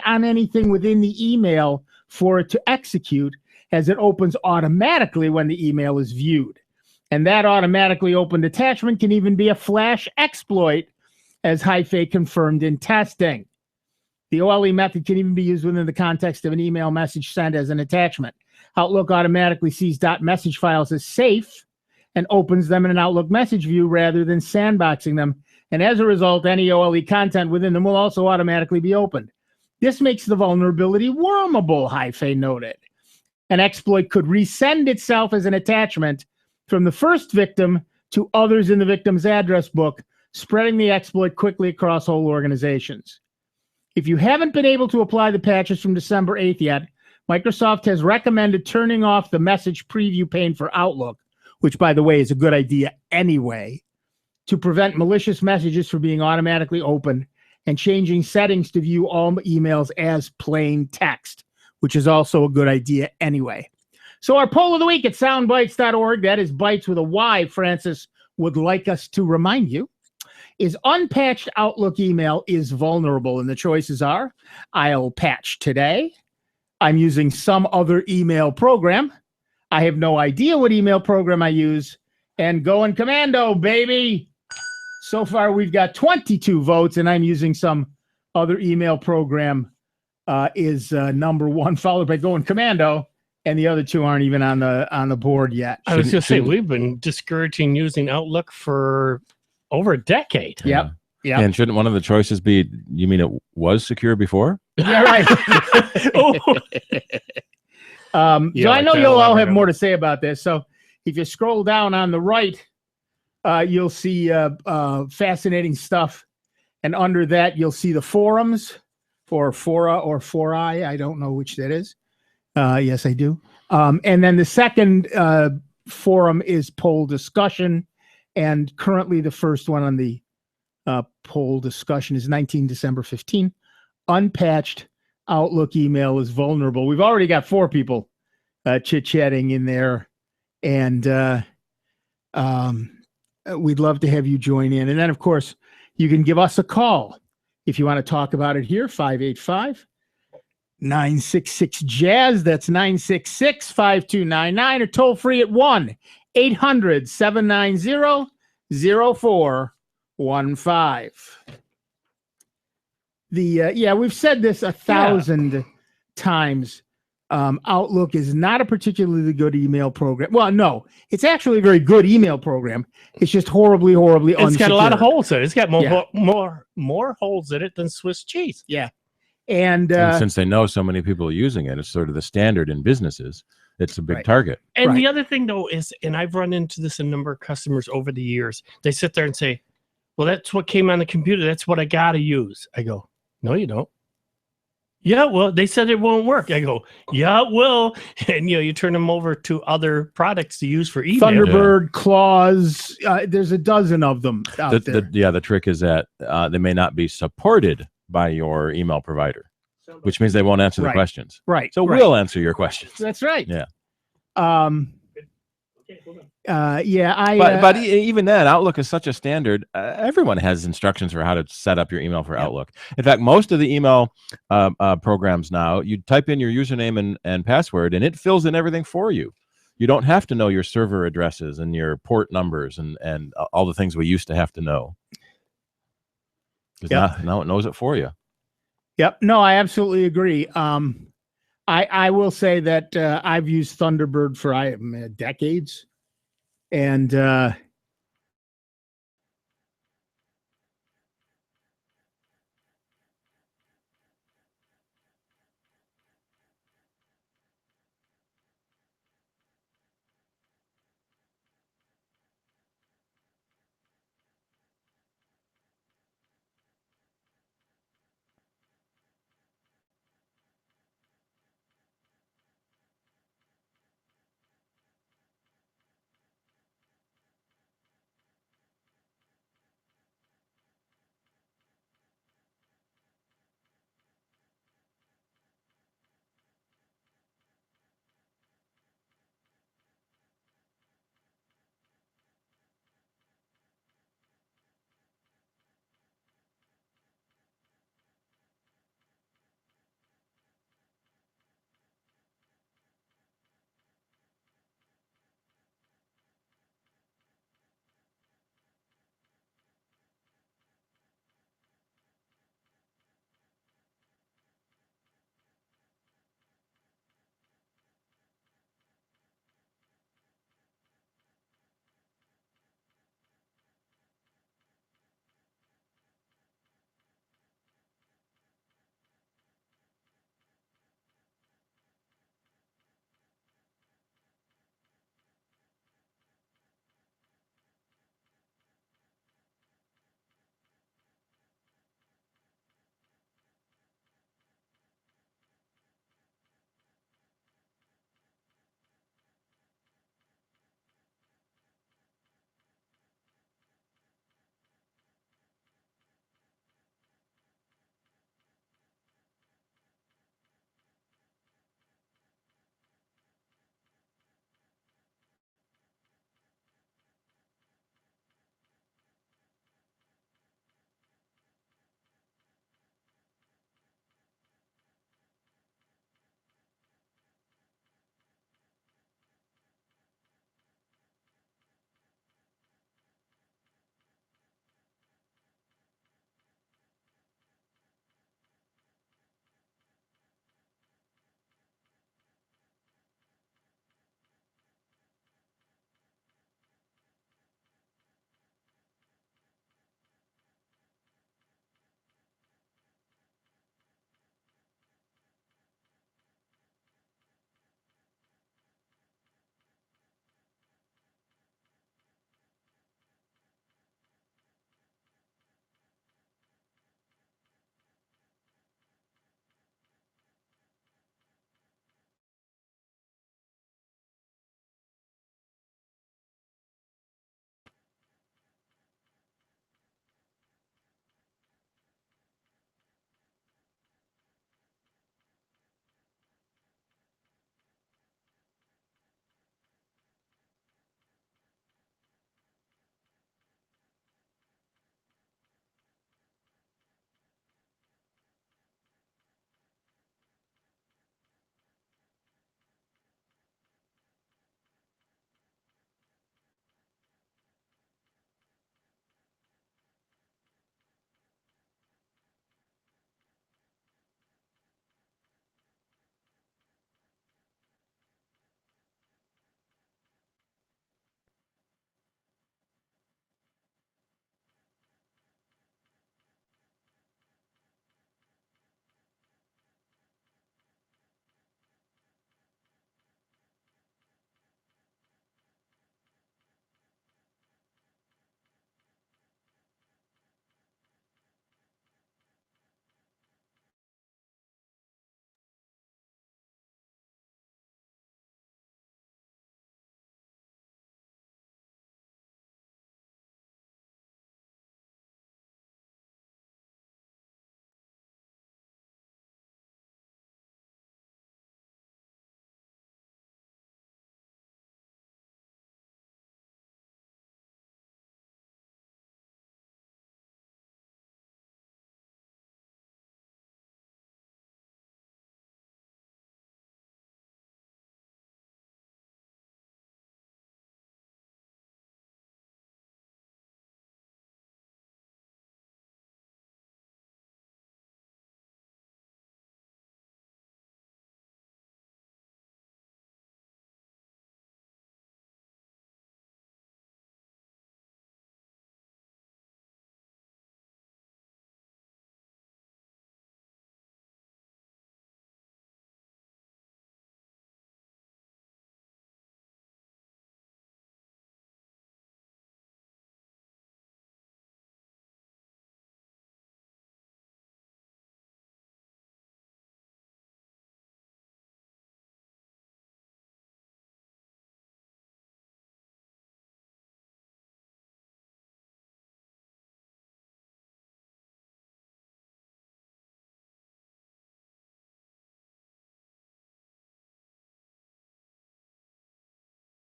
on anything within the email for it to execute, as it opens automatically when the email is viewed. And that automatically opened attachment can even be a flash exploit, as Hyphae confirmed in testing. The OLE method can even be used within the context of an email message sent as an attachment. Outlook automatically sees .message files as safe and opens them in an Outlook message view rather than sandboxing them. And as a result, any OLE content within them will also automatically be opened. This makes the vulnerability wormable, Hyphae noted. An exploit could resend itself as an attachment from the first victim to others in the victim's address book, spreading the exploit quickly across whole organizations. If you haven't been able to apply the patches from December 8th yet, Microsoft has recommended turning off the message preview pane for Outlook, which, by the way, is a good idea anyway, to prevent malicious messages from being automatically opened, and changing settings to view all emails as plain text, which is also a good idea anyway. So our poll of the week at soundbytes.org, that is Bytes with a Y, Francis would like us to remind you, is unpatched Outlook email is vulnerable. And the choices are, I'll patch today, I'm using some other email program, I have no idea what email program I use, and going commando, baby. So far, we've got 22 votes, and I'm using some other email program is number one, followed by going commando. And the other two aren't even on the board yet. I was going to say, we've been discouraging using Outlook for over a decade. Yep. Yeah. And shouldn't one of the choices be, you mean it was secure before? Yeah, right. Oh. So I know you'll all have more to say about this. So if you scroll down on the right, you'll see fascinating stuff. And under that, you'll see the forums for Fora or Fori. I don't know which that is. Yes, I do. And then the second forum is poll discussion. And currently the first one on the poll discussion is 19 December 15. Unpatched Outlook email is vulnerable. We've already got 4 people chit-chatting in there. And we'd love to have you join in. And then, of course, you can give us a call if you want to talk about it here, 585-966-JAZZ. That's 966-5299, or toll free at 1-800-790-0415. We've said this 1,000 times. Outlook is not a particularly good email program. Well, no, it's actually a very good email program. It's just horribly unsecured. It's got a lot of holes in it. It's got more holes in it than Swiss cheese. Yeah. And since they know so many people are using it, it's sort of the standard in businesses. It's a big target. And the other thing, though, is, and I've run into this in a number of customers over the years, they sit there and say, well, that's what came on the computer. That's what I got to use. I go, no, you don't. Yeah, well, they said it won't work. I go, yeah, it will. And, you turn them over to other products to use for email. Thunderbird, Claws, there's a dozen of them out there. The trick is that they may not be supported by your email provider, which means they won't answer the questions. Right. So we'll answer your questions. That's right. Yeah. But even then, Outlook is such a standard. Everyone has instructions for how to set up your email for Outlook. In fact, most of the email programs now, you type in your username and password, and it fills in everything for you. You don't have to know your server addresses and your port numbers and all the things we used to have to know. Now it knows it for you. Yep. No, I absolutely agree. I will say that I've used Thunderbird for decades. And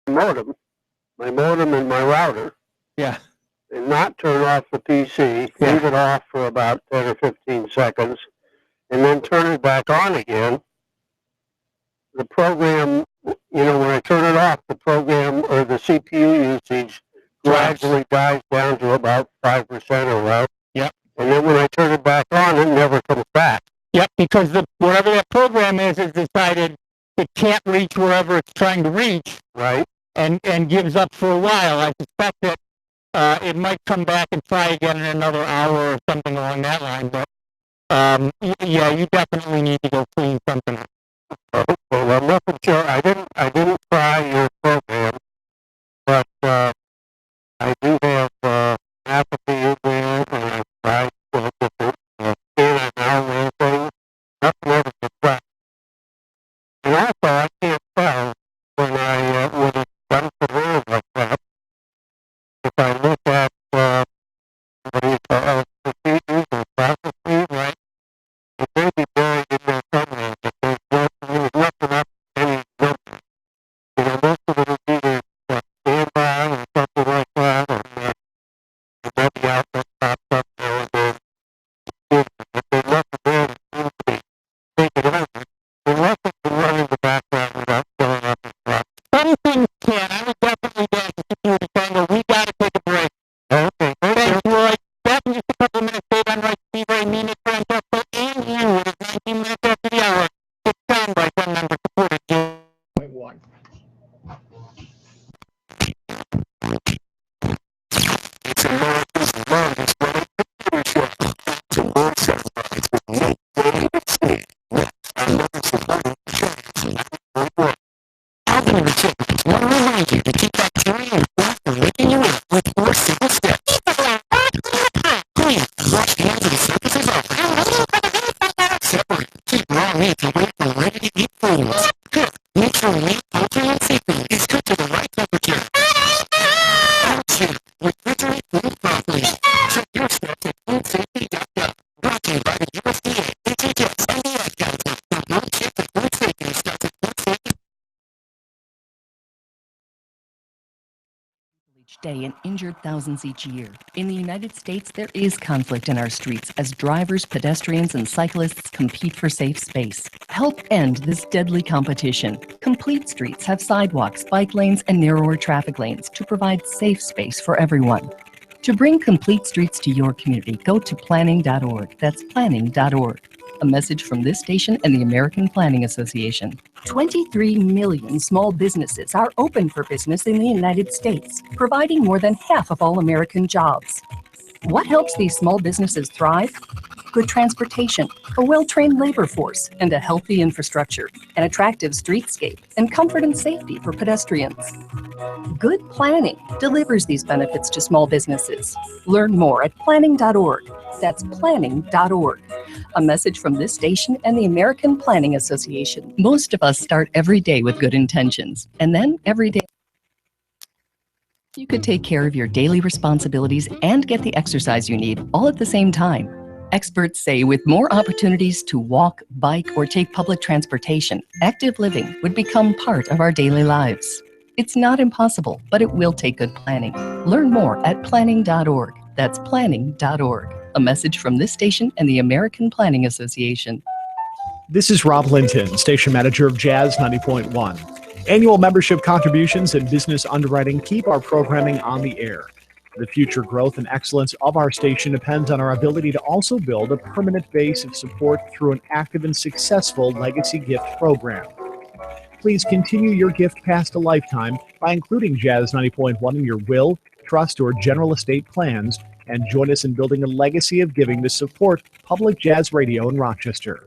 modem, and my router, Yeah. and not turn off the PC, Yeah. leave it off for about 10 or 15 seconds, and then turn it back on again, the program, when I turn it off, the program or the CPU usage gradually dies down to about 5% or less. Yep. And then when I turn it back on, it never comes back. Yep, because whatever that program is decided it can't reach wherever it's trying to reach. Right. And gives up for a while. I suspect that it might come back and try again in another hour or something along that line. But yeah, you definitely need to go clean something up. Well, I'm not sure. I didn't try your program, but I do have apathy in there, and I tried different scan and things. Nothing ever gets back. And also, I can't tell when it's done for real like that. If I look at procedures or processes, right, it may be buried in there somewhere, but there's nothing up any number. Most of it is either standby or something like that, or the maybe outlet pops up now and then. If there's nothing there that seems to be taken over, unless it can run in the background without showing up as well. Some things can. I would definitely get the security tango. We got to take a break. Okay, Thanks, Roy. Back in just a couple of minutes, Dave. I'm right. Steve Ray, Nina, Francesco, and you. It is 19 minutes after the hour. It's down by some member supported. One. it's America's longest running computer show. The world celebrates with no way to speak. Another supporting show. Alvin and Chip want to remind you to keep that carry and breath from waking you up with 4 simple steps. Clean. Wash hands and surfaces off. Separate. Keep raw meat away from ready-to-eat foods. Cook. Make sure meat, poultry, and seafood is cooked to the right temperature. Chew. Refrigerate food properly. Check your steps at foodsafety.gov. Brought to you by the USDA, HHS, and the Ad Council. The World Chip and Food Safety starts at food safety. Each day and injured thousands each year. In the United States, there is conflict in our streets as drivers, pedestrians, and cyclists compete for safe space. Help end this deadly competition. Complete Streets have sidewalks, bike lanes, and narrower traffic lanes to provide safe space for everyone. To bring Complete Streets to your community, go to planning.org. That's planning.org. A message from this station and the American Planning Association. 23 million small businesses are open for business in the United States, providing more than half of all American jobs. What helps these small businesses thrive? Good transportation, a well-trained labor force, and a healthy infrastructure, an attractive streetscape, and comfort and safety for pedestrians. Good planning delivers these benefits to small businesses. Learn more at planning.org. That's planning.org. A message from this station and the American Planning Association. Most of us start every day with good intentions, and then every day you could take care of your daily responsibilities and get the exercise you need all at the same time. Experts say with more opportunities to walk, bike, or take public transportation, active living would become part of our daily lives. It's not impossible, but it will take good planning. Learn more at planning.org. That's planning.org. A message from this station and the American Planning Association. This is Rob Linton, station manager of Jazz 90.1. Annual membership contributions and business underwriting keep our programming on the air. The future growth and excellence of our station depends on our ability to also build a permanent base of support through an active and successful legacy gift program. Please continue your gift past a lifetime by including Jazz 90.1 in your will, trust, or general estate plans, and join us in building a legacy of giving to support public jazz radio in Rochester.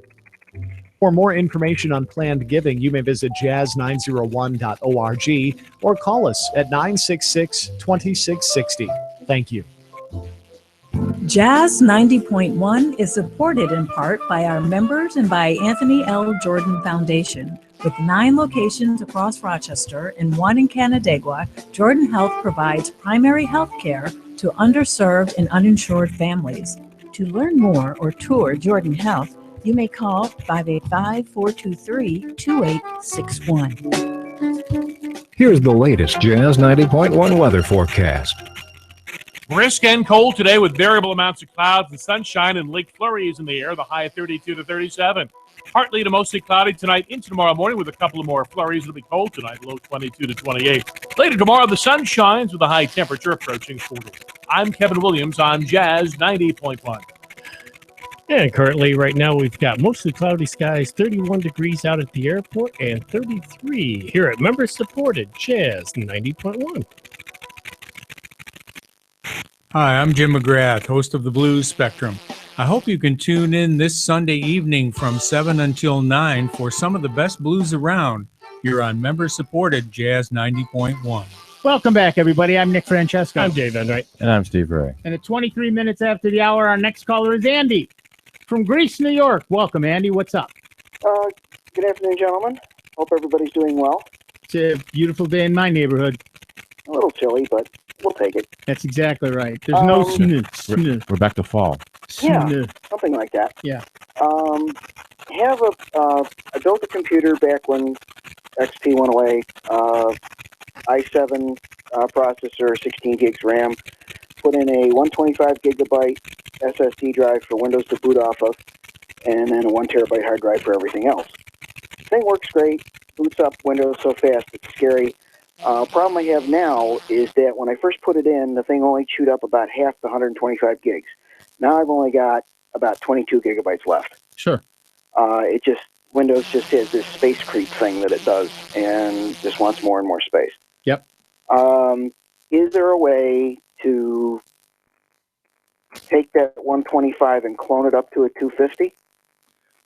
For more information on planned giving, you may visit jazz901.org or call us at 966-2660. Thank you. Jazz 90.1 is supported in part by our members and by Anthony L. Jordan Foundation. With 9 locations across Rochester and 1 in Canandaigua, Jordan Health provides primary health care to underserved and uninsured families. To learn more or tour Jordan Health, you may call 585-423-2861. Here's the latest Jazz 90.1 weather forecast. Brisk and cold today with variable amounts of clouds and sunshine and lake flurries in the air, the high of 32 to 37. Partly to mostly cloudy tonight into tomorrow morning with a couple of more flurries. It'll be cold tonight, low 22 to 28. Later tomorrow, the sun shines with a high temperature approaching 40. I'm Kevin Williams on Jazz 90.1. And currently, right now, we've got mostly cloudy skies, 31 degrees out at the airport, and 33 here at member-supported Jazz 90.1. Hi, I'm Jim McGrath, host of the Blues Spectrum. I hope you can tune in this Sunday evening from 7 until 9 for some of the best blues around. You're on member-supported Jazz 90.1. Welcome back, everybody. I'm Nick Francesco. I'm Dave Enright. And I'm Steve Ray. And at 23 minutes after the hour, our next caller is Andy from Greece, New York. Welcome, Andy. What's up? Good afternoon, gentlemen. Hope everybody's doing well. It's a beautiful day in my neighborhood. A little chilly, but we'll take it. That's exactly right. There's no snow. We're back to fall. Yeah, something like that. Yeah. Have I built a computer back when XP went away. i7 processor, 16 gigs RAM. Put in a 125 gigabyte SSD drive for Windows to boot off of, and then a 1 terabyte hard drive for everything else. The thing works great. Boots up Windows so fast it's scary. Problem I have now is that when I first put it in, the thing only chewed up about half the 125 gigs. Now I've only got about 22 gigabytes left. Sure. Windows just has this space creep thing that it does and just wants more and more space. Yep. Is there a way to take that 125 and clone it up to a 250?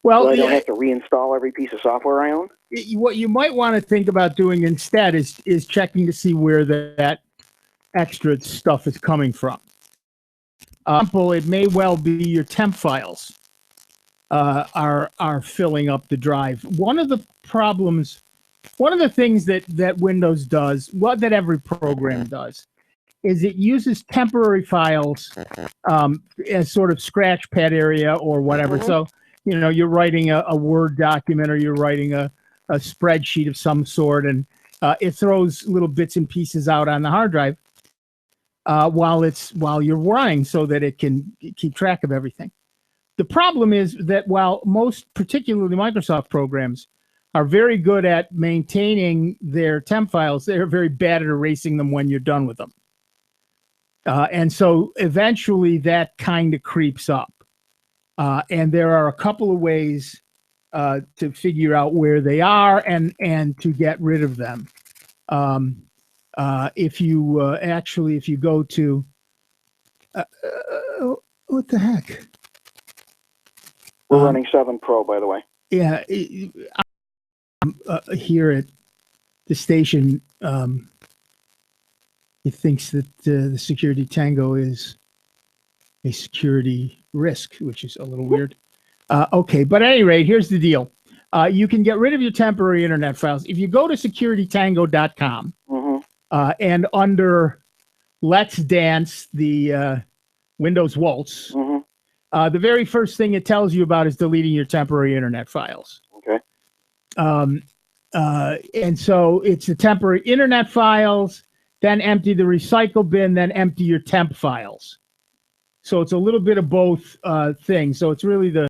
Well, so I don't have to reinstall every piece of software I own? What you might want to think about doing instead is checking to see where that extra stuff is coming from. Example, it may well be your temp files are filling up the drive. One of the things that Windows does, that every program does, is it uses temporary files as sort of scratch pad area or whatever. Mm-hmm. So, you're writing a Word document or you're writing a spreadsheet of some sort, and it throws little bits and pieces out on the hard drive while you're running so that it can keep track of everything. The problem is that while most, particularly Microsoft programs, are very good at maintaining their temp files, they're very bad at erasing them when you're done with them. And so eventually that kind of creeps up. And there are a couple of ways to figure out where they are and to get rid of them. If you go to, what the heck? We're running 7 Pro, by the way. Yeah. Here at the station, he thinks that the Security Tango is a security risk, which is a little weird. Okay, but at any rate, here's the deal. You can get rid of your temporary internet files. If you go to securitytango.com and under Let's Dance, the Windows Waltz, the very first thing it tells you about is deleting your temporary internet files. Okay. And so it's the temporary internet files, then empty the recycle bin, then empty your temp files. So it's a little bit of both things. So it's really the